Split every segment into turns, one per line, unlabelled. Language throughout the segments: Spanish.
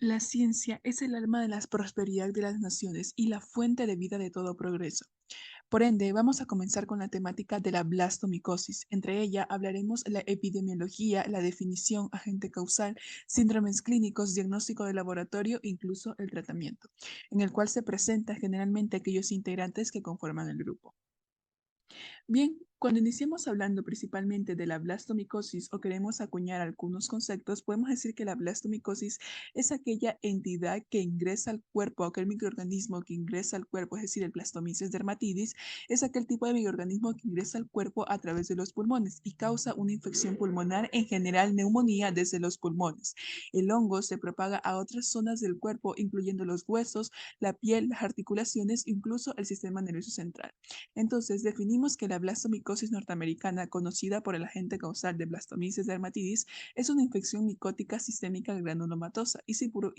La ciencia es el alma de la prosperidad de las naciones y la fuente de vida de todo progreso. Por ende, vamos a comenzar con la temática de la blastomicosis. Entre ella hablaremos la epidemiología, la definición, agente causal, síndromes clínicos, diagnóstico de laboratorio e incluso el tratamiento, en el cual se presenta generalmente aquellos integrantes que conforman el grupo. Bien, cuando iniciemos hablando principalmente de la blastomicosis o queremos acuñar algunos conceptos, podemos decir que la blastomicosis es aquella entidad que ingresa al cuerpo, aquel microorganismo que ingresa al cuerpo, es decir, el Blastomyces dermatidis, es aquel tipo de microorganismo que ingresa al cuerpo a través de los pulmones y causa una infección pulmonar, en general neumonía desde los pulmones. El hongo se propaga a otras zonas del cuerpo, incluyendo los huesos, la piel, las articulaciones, incluso el sistema nervioso central. Entonces, definimos que la blastomicosis norteamericana, conocida por el agente causal de Blastomyces dermatidis, es una infección micótica sistémica granulomatosa y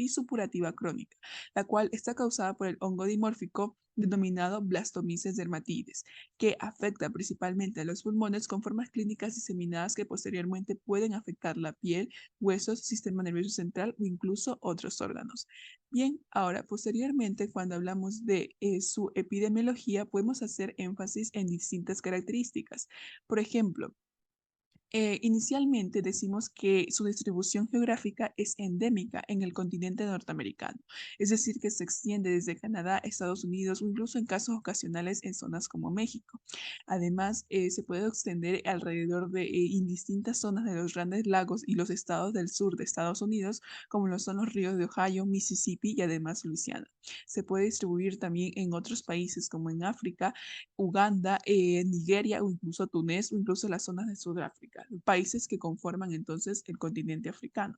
supurativa crónica, la cual está causada por el hongo dimórfico denominado Blastomyces dermatidis, que afecta principalmente a los pulmones con formas clínicas diseminadas que posteriormente pueden afectar la piel, huesos, sistema nervioso central o incluso otros órganos. Bien, ahora posteriormente, cuando hablamos de su epidemiología, podemos hacer énfasis en distintas características. Por ejemplo, inicialmente decimos que su distribución geográfica es endémica en el continente norteamericano, es decir, que se extiende desde Canadá, Estados Unidos o incluso en casos ocasionales en zonas como México. Además, se puede extender alrededor de indistintas zonas de los grandes lagos y los estados del sur de Estados Unidos, como lo son los ríos de Ohio, Mississippi y además Luisiana. Se puede distribuir también en otros países como en África, Uganda, Nigeria o incluso Túnez o incluso las zonas de Sudáfrica, países que conforman entonces el continente africano.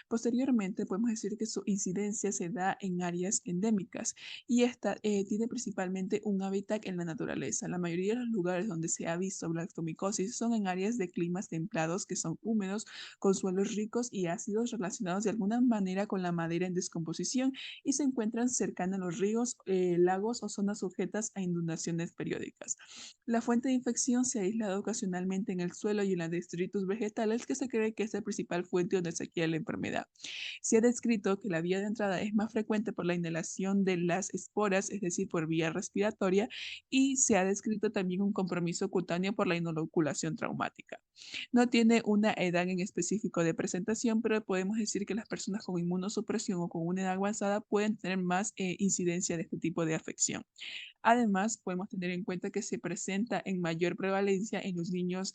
Posteriormente, podemos decir que su incidencia se da en áreas endémicas y esta tiene principalmente un hábitat en la naturaleza. La mayoría de los lugares donde se ha visto blastomicosis son en áreas de climas templados que son húmedos, con suelos ricos y ácidos relacionados de alguna manera con la madera en descomposición y se encuentran cercanas a los ríos, lagos o zonas sujetas a inundaciones periódicas. La fuente de infección se ha aislado ocasionalmente en el suelo y en los detritus vegetales, que se cree que es la principal fuente donde se adquiere la enfermedad. Se ha descrito que la vía de entrada es más frecuente por la inhalación de las esporas, es decir, por vía respiratoria, y se ha descrito también un compromiso cutáneo por la inoculación traumática. No tiene una edad en específico de presentación, pero podemos decir que las personas con inmunosupresión o con una edad avanzada pueden tener más incidencia de este tipo de afección. Además, podemos tener en cuenta que se presenta en mayor prevalencia en los niños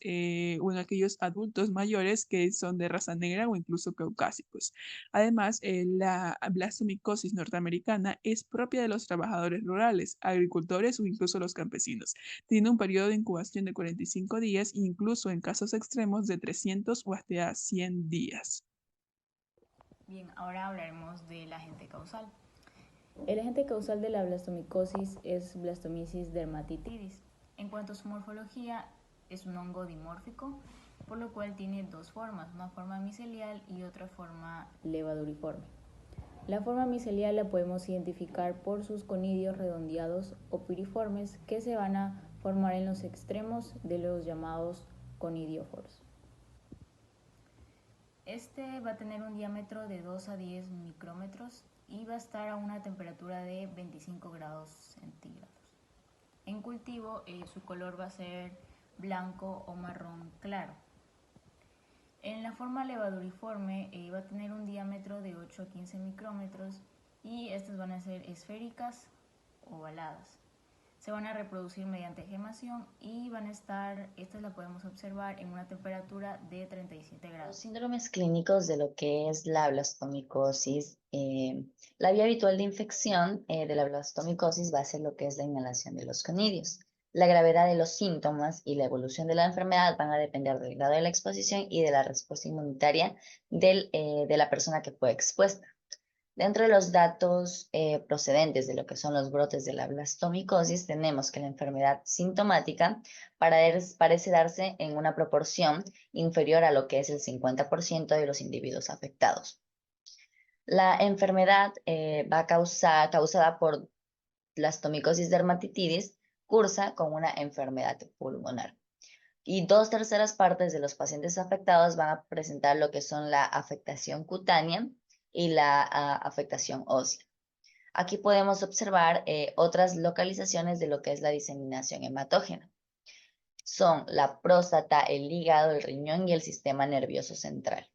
o en aquellos adultos mayores que son de raza negra o incluso caucásicos. Además, la blastomicosis norteamericana es propia de los trabajadores rurales, agricultores o incluso los campesinos. Tiene un periodo de incubación de 45 días, incluso en casos extremos de 300 o hasta 100 días.
Bien, ahora hablaremos del agente causal. El agente causal de la blastomicosis es Blastomyces dermatitidis. En cuanto a su morfología, es un hongo dimórfico, por lo cual tiene dos formas, una forma micelial y otra forma levaduriforme. La forma micelial la podemos identificar por sus conidios redondeados o piriformes que se van a formar en los extremos de los llamados conidioforos. Este va a tener un diámetro de 2 a 10 micrómetros y va a estar a una temperatura de 25 grados centígrados. En cultivo, su color va a ser blanco o marrón claro. En la forma levaduriforme va a tener un diámetro de 8 a 15 micrómetros y estas van a ser esféricas o ovaladas. Se van a reproducir mediante gemación y van a estar, estas la podemos observar en una temperatura de 37
Los
grados.
síndromes clínicos de lo que es la blastomicosis, la vía habitual de infección de la blastomicosis va a ser lo que es la inhalación de los conidios. La gravedad de los síntomas y la evolución de la enfermedad van a depender del grado de la exposición y de la respuesta inmunitaria de la persona que fue expuesta. Dentro de los datos procedentes de lo que son los brotes de la blastomicosis, tenemos que la enfermedad sintomática parece darse en una proporción inferior a lo que es el 50% de los individuos afectados. La enfermedad causada por blastomicosis dermatitidis cursa con una enfermedad pulmonar. Y 2/3 partes de los pacientes afectados van a presentar lo que son la afectación cutánea y la afectación ósea. Aquí podemos observar otras localizaciones de lo que es la diseminación hematógena. Son la próstata, el hígado, el riñón y el sistema nervioso central.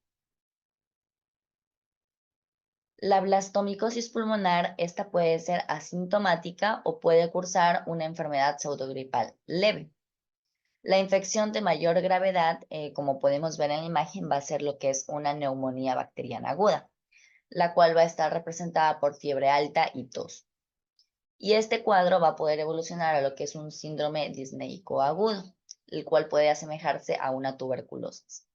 La blastomicosis pulmonar, esta puede ser asintomática o puede cursar una enfermedad pseudogripal leve. La infección de mayor gravedad, como podemos ver en la imagen, va a ser lo que es una neumonía bacteriana aguda, la cual va a estar representada por fiebre alta y tos. Y este cuadro va a poder evolucionar a lo que es un síndrome disneico agudo, el cual puede asemejarse a una tuberculosis.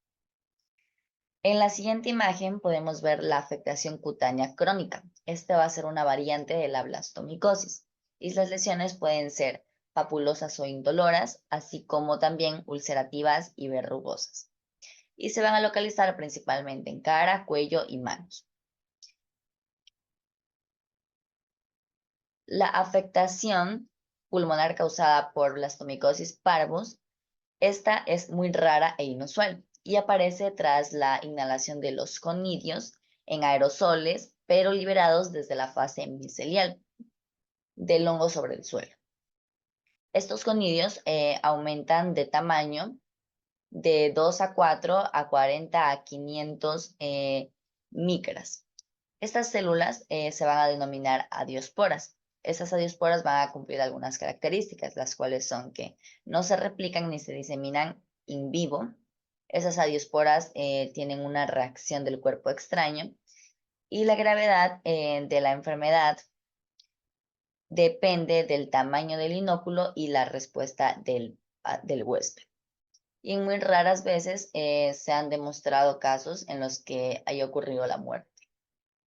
En la siguiente imagen podemos ver la afectación cutánea crónica. Esta va a ser una variante de la blastomicosis y las lesiones pueden ser papulosas o indoloras, así como también ulcerativas y verrugosas. Y se van a localizar principalmente en cara, cuello y manos. La afectación pulmonar causada por blastomicosis parvus, esta es muy rara e inusual y aparece tras la inhalación de los conidios en aerosoles, pero liberados desde la fase micelial del hongo sobre el suelo. Estos conidios aumentan de tamaño de 2 a 4 a 40 a 500 micras. Estas células se van a denominar adiosporas. Esas adiosporas van a cumplir algunas características, las cuales son que no se replican ni se diseminan in vivo. Esas adiosporas tienen una reacción del cuerpo extraño y la gravedad de la enfermedad depende del tamaño del inóculo y la respuesta del huésped. Y en muy raras veces se han demostrado casos en los que haya ocurrido la muerte.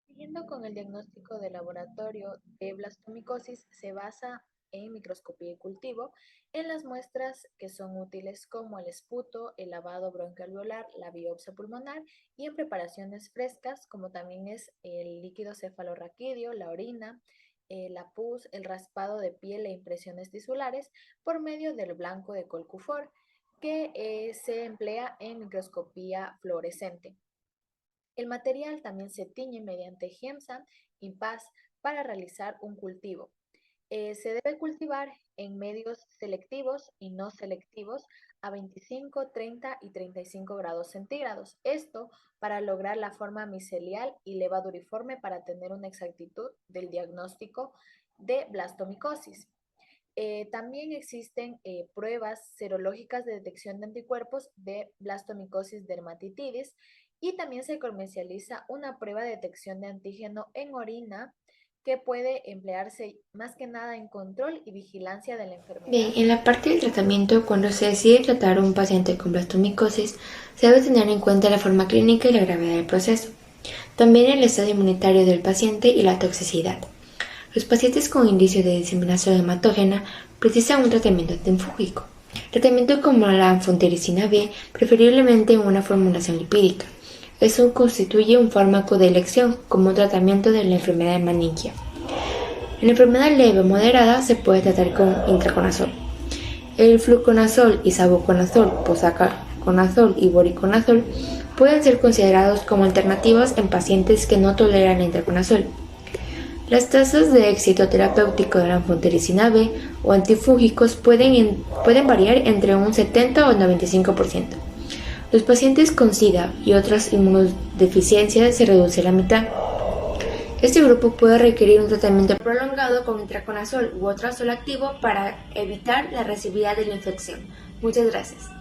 Siguiendo con el diagnóstico de laboratorio de blastomicosis, se basa en microscopía y cultivo en las muestras que son útiles como el esputo, el lavado broncoalveolar, la biopsia pulmonar y en preparaciones frescas como también es el líquido cefalorraquídeo, la orina, la pus, el raspado de piel e impresiones tisulares por medio del blanco de Colcufor que se emplea en microscopía fluorescente. El material también se tiñe mediante GEMSA y PAS para realizar un cultivo. Se debe cultivar en medios selectivos y no selectivos a 25, 30 y 35 grados centígrados. Esto para lograr la forma micelial y levaduriforme para tener una exactitud del diagnóstico de blastomicosis. También existen pruebas serológicas de detección de anticuerpos de blastomicosis dermatitidis y también se comercializa una prueba de detección de antígeno en orina que puede emplearse más que nada en control y vigilancia de la enfermedad.
Bien, en la parte del tratamiento, cuando se decide tratar a un paciente con blastomicosis, se debe tener en cuenta la forma clínica y la gravedad del proceso. También el estado inmunitario del paciente y la toxicidad. Los pacientes con indicio de diseminación hematógena precisan un tratamiento antiinfúngico. Tratamiento como la anfotericina B, preferiblemente en una formulación lipídica. Eso constituye un fármaco de elección como un tratamiento de la enfermedad de meningia. En la enfermedad leve o moderada se puede tratar con intraconazol. El fluconazol, isavuconazol, posaconazol y voriconazol pueden ser considerados como alternativas en pacientes que no toleran la intraconazol. Las tasas de éxito terapéutico de la anfotericina B o antifúngicos pueden variar entre un 70 o 95%. Los pacientes con SIDA y otras inmunodeficiencias se reduce a la mitad. Este grupo puede requerir un tratamiento prolongado con intraconazol u otrazol activo para evitar la recidiva de la infección. Muchas gracias.